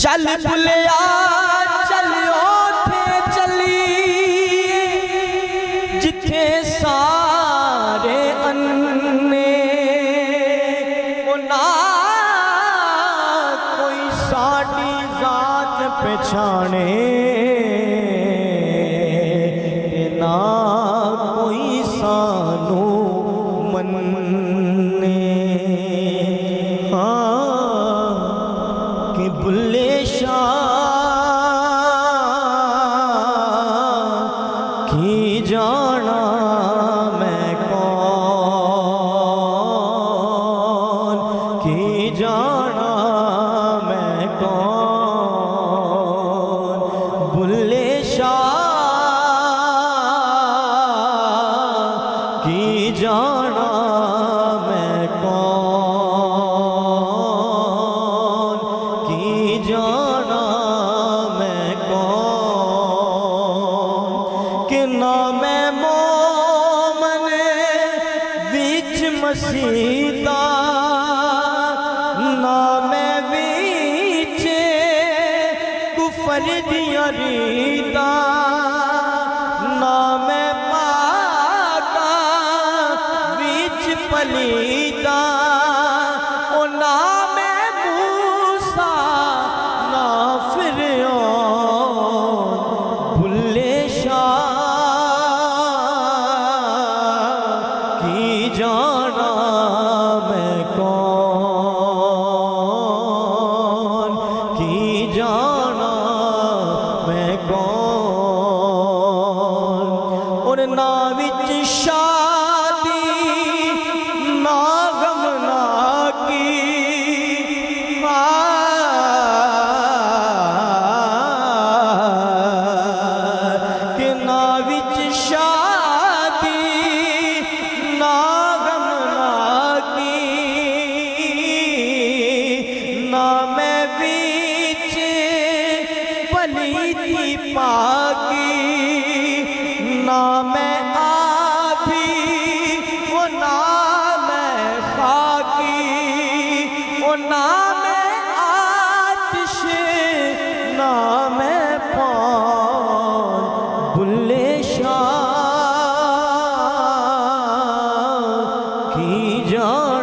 चल बुलिया चलियो थे चली जिथे सारे अन्ने वो ना कोई साड़ी जात पहचाने ना कोई सानू मन्ने। कि बुल्ले शाह की जाना मैं कौन, की जाना मैं कौन। बुल्ले शाह की जाना मैं कौन, जाना मैं कौन। कि ना मैं मोमन विच मसीदा, ना मैं विच कुफर दियां रीदा, ना मैं पाका विच पलीदा, ओ ना बुल्ले शाह की जाना मैं कौन, की जाना मैं कौन। और ना विच शादी ना गम ना की, ना मैं बीच पलीती पाकी, ना मैं आभी वो ना मैं खाकी, वो ना मैं आतिश ना मैं पान। बुल्ले शाह की जान